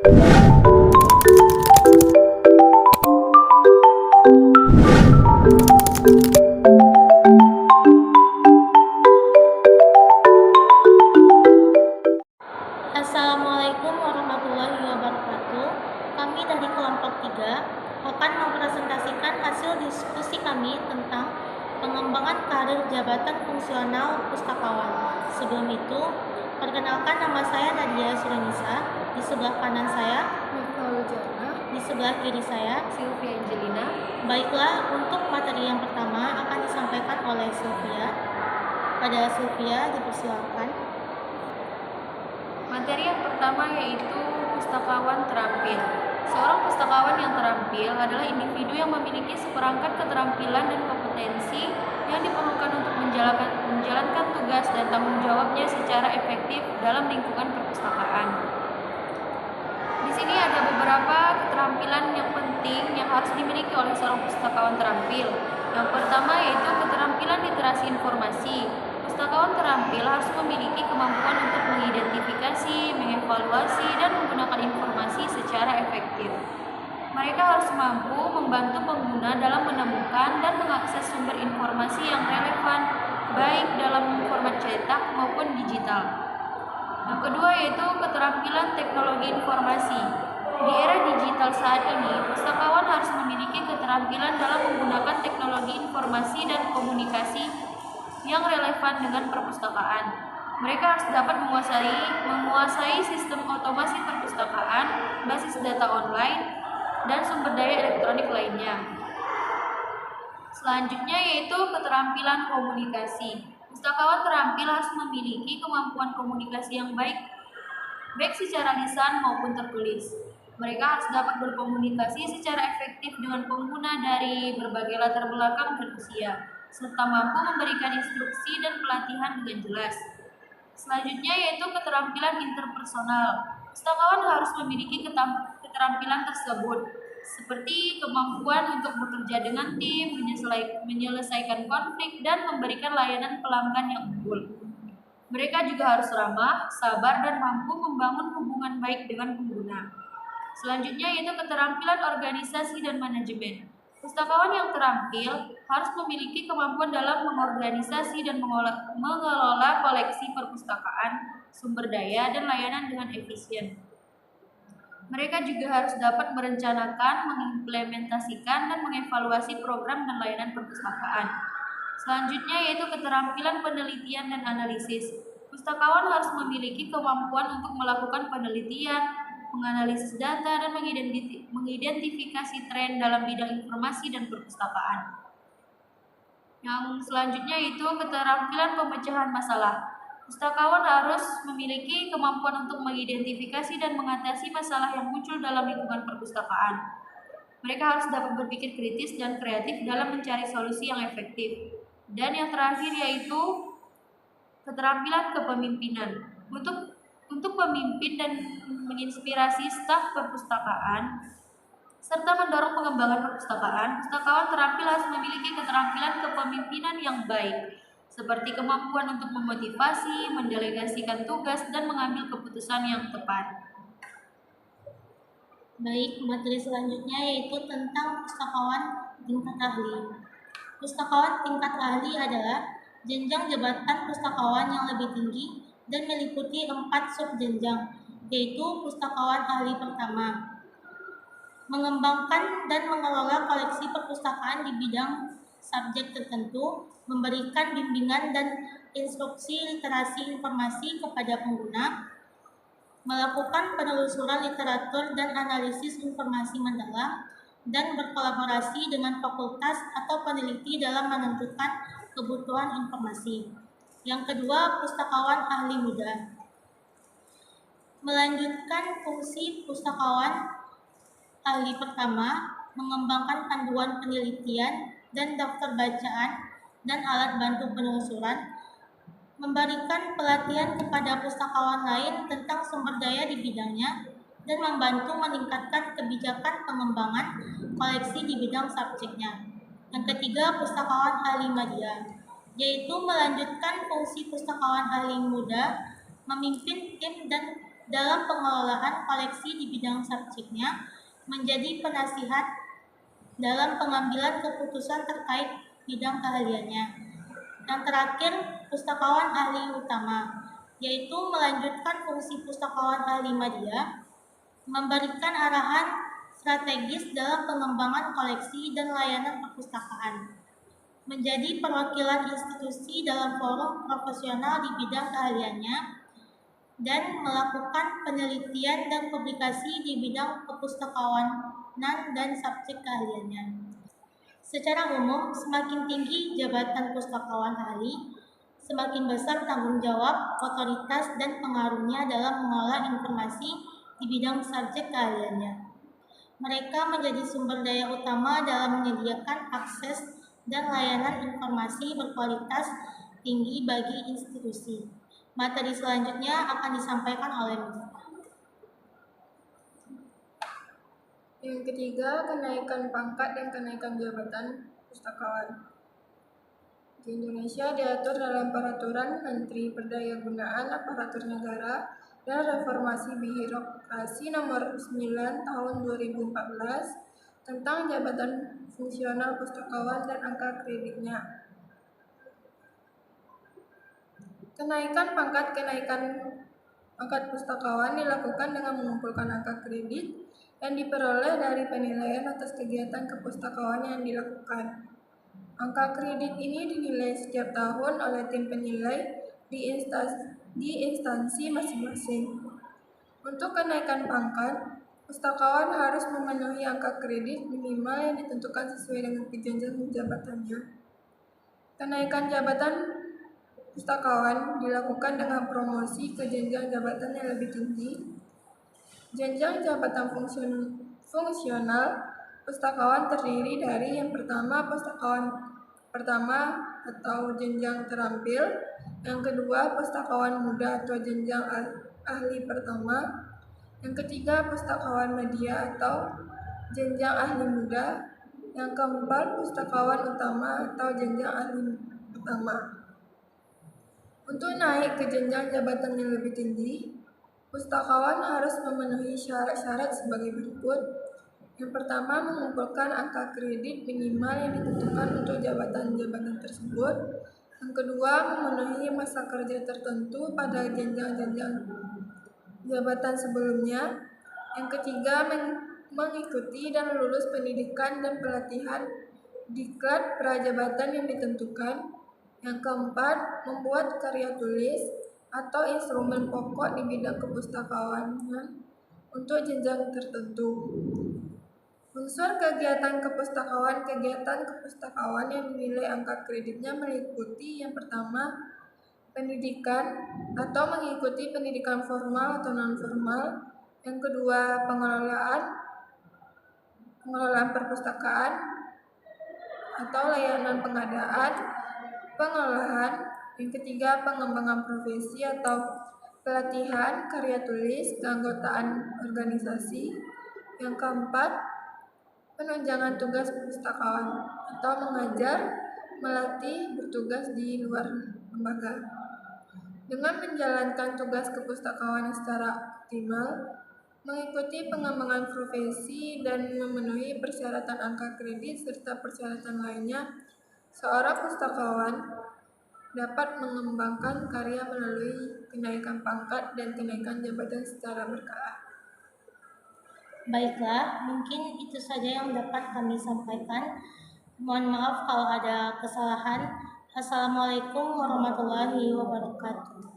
Assalamualaikum warahmatullahi wabarakatuh. Kami dari kelompok 3 akan mempresentasikan hasil diskusi kami tentang pengembangan karir jabatan fungsional pustakawan. Sebelum itu, perkenalkan, nama saya Nadia Suranisa. Di sebelah kanan saya, di sebelah kiri saya, Sylvia Angelina. Baiklah, untuk materi yang pertama akan disampaikan oleh Sylvia. Pada Sylvia, dipersilakan. Materi yang pertama yaitu pustakawan terampil. Seorang pustakawan yang terampil adalah individu yang memiliki seperangkat keterampilan dan kompetensi yang diperlukan untuk menjalankan tugas dan tanggung jawabnya secara efektif dalam lingkungan perpustakaan. Di sini ada beberapa keterampilan yang penting yang harus dimiliki oleh seorang pustakawan terampil. Yang pertama yaitu keterampilan literasi informasi. Pustakawan terampil harus memiliki kemampuan untuk mengidentifikasi, mengevaluasi, dan menggunakan informasi secara efektif. Mereka harus mampu membantu pengguna dalam menemukan dan mengakses sumber informasi yang relevan, baik dalam format cetak maupun digital. Yang kedua yaitu keterampilan teknologi informasi. Di era digital saat ini, pustakawan harus memiliki keterampilan dalam menggunakan teknologi informasi dan komunikasi yang relevan dengan perpustakaan. Mereka harus dapat menguasai sistem otomasi perpustakaan, basis data online, dan sumber daya elektronik lainnya. Selanjutnya yaitu keterampilan komunikasi. Pustakawan terampil harus memiliki kemampuan komunikasi yang baik secara lisan maupun tertulis. Mereka harus dapat berkomunikasi secara efektif dengan pengguna dari berbagai latar belakang dan usia, serta mampu memberikan instruksi dan pelatihan dengan jelas. Selanjutnya yaitu keterampilan interpersonal. Pustakawan harus memiliki keterampilan tersebut, seperti kemampuan untuk bekerja dengan tim, menyelesaikan konflik, dan memberikan layanan pelanggan yang unggul. Mereka juga harus ramah, sabar, dan mampu membangun hubungan baik dengan pengguna. Selanjutnya yaitu keterampilan organisasi dan manajemen. Pustakawan yang terampil harus memiliki kemampuan dalam mengorganisasi dan mengelola koleksi perpustakaan, sumber daya, dan layanan dengan efisien. Mereka juga harus dapat merencanakan, mengimplementasikan, dan mengevaluasi program dan layanan perpustakaan. Selanjutnya yaitu keterampilan penelitian dan analisis. Pustakawan harus memiliki kemampuan untuk melakukan penelitian, menganalisis data, dan mengidentifikasi tren dalam bidang informasi dan perpustakaan. Yang selanjutnya itu keterampilan pemecahan masalah. Pustakawan harus memiliki kemampuan untuk mengidentifikasi dan mengatasi masalah yang muncul dalam lingkungan perpustakaan. Mereka harus dapat berpikir kritis dan kreatif dalam mencari solusi yang efektif. Dan yang terakhir yaitu keterampilan kepemimpinan. Untuk memimpin dan menginspirasi staf perpustakaan serta mendorong pengembangan perpustakaan, pustakawan terampil harus memiliki keterampilan kepemimpinan yang baik, seperti kemampuan untuk memotivasi, mendelegasikan tugas, dan mengambil keputusan yang tepat. Baik, materi selanjutnya yaitu tentang pustakawan tingkat ahli. Pustakawan tingkat ahli adalah jenjang jabatan pustakawan yang lebih tinggi dan meliputi 4 subjenjang, yaitu pustakawan ahli pertama, mengembangkan dan mengelola koleksi perpustakaan di bidang subjek tertentu, memberikan bimbingan dan instruksi literasi informasi kepada pengguna, melakukan penelusuran literatur dan analisis informasi mendalam, dan berkolaborasi dengan fakultas atau peneliti dalam menentukan kebutuhan informasi. Yang kedua, pustakawan ahli muda. Melanjutkan fungsi pustakawan ahli pertama, mengembangkan panduan penelitian dan daftar bacaan dan alat bantu penelusuran, memberikan pelatihan kepada pustakawan lain tentang sumber daya di bidangnya, dan membantu meningkatkan kebijakan pengembangan koleksi di bidang subjeknya. Yang ketiga, pustakawan ahli media, yaitu melanjutkan fungsi pustakawan ahli muda, memimpin tim dan dalam pengelolaan koleksi di bidang subjeknya, menjadi penasihat dalam pengambilan keputusan terkait bidang keahliannya. Yang terakhir, pustakawan ahli utama, yaitu melanjutkan fungsi pustakawan ahli media, memberikan arahan strategis dalam pengembangan koleksi dan layanan perpustakaan, menjadi perwakilan institusi dalam forum profesional di bidang keahliannya, dan melakukan penelitian dan publikasi di bidang kepustakawanan dan subjek keahliannya. Secara umum, semakin tinggi jabatan pustakawan ahli, semakin besar tanggung jawab, otoritas, dan pengaruhnya dalam mengolah informasi di bidang subjek keahliannya. Mereka menjadi sumber daya utama dalam menyediakan akses dan layanan informasi berkualitas tinggi bagi institusi. Materi selanjutnya akan disampaikan oleh Miftah. Yang ketiga, kenaikan pangkat dan kenaikan jabatan pustakawan. Di Indonesia diatur dalam Peraturan Menteri Perdayagunaan Aparatur Negara dan Reformasi Birokrasi Nomor 9 Tahun 2014 tentang jabatan fungsional pustakawan dan angka kreditnya. Kenaikan pangkat pustakawan dilakukan dengan mengumpulkan angka kredit yang diperoleh dari penilaian atas kegiatan kepustakawan yang dilakukan. Angka kredit ini dinilai setiap tahun oleh tim penilai di instansi masing-masing. Untuk kenaikan pangkat, pustakawan harus memenuhi angka kredit minimal yang ditentukan sesuai dengan jenjang jabatannya. Kenaikan jabatan pustakawan dilakukan dengan promosi ke jenjang jabatan yang lebih tinggi. Jenjang jabatan fungsional pustakawan terdiri dari yang pertama, pustakawan pertama atau jenjang terampil, yang kedua, pustakawan muda atau jenjang ahli pertama, yang ketiga, pustakawan media atau jenjang ahli muda, yang keempat, pustakawan utama atau jenjang ahli utama. Untuk naik ke jenjang jabatan yang lebih tinggi, pustakawan harus memenuhi syarat-syarat sebagai berikut. Yang pertama, mengumpulkan angka kredit minimal yang ditentukan untuk jabatan-jabatan tersebut. Yang kedua, memenuhi masa kerja tertentu pada jenjang-jenjang jabatan sebelumnya. Yang ketiga, mengikuti dan lulus pendidikan dan pelatihan diklat prajabatan yang ditentukan. Yang keempat, membuat karya tulis atau instrumen pokok di bidang kepustakawanan untuk jenjang tertentu. Unsur kegiatan kepustakawan yang dinilai angka kreditnya meliputi yang pertama, pendidikan atau mengikuti pendidikan formal atau non-formal. Yang kedua, pengelolaan perpustakaan atau layanan pengadaan, pengolahan. Yang ketiga, pengembangan profesi atau pelatihan karya tulis, keanggotaan organisasi. Yang keempat, penunjangan tugas pustakawan atau mengajar, melatih, bertugas di luar lembaga. Dengan menjalankan tugas kepustakawan secara optimal, mengikuti pengembangan profesi dan memenuhi persyaratan angka kredit serta persyaratan lainnya, seorang pustakawan dapat mengembangkan karya melalui kenaikan pangkat dan kenaikan jabatan secara berkala. Baiklah, mungkin itu saja yang dapat kami sampaikan. Mohon maaf kalau ada kesalahan. Assalamualaikum warahmatullahi wabarakatuh.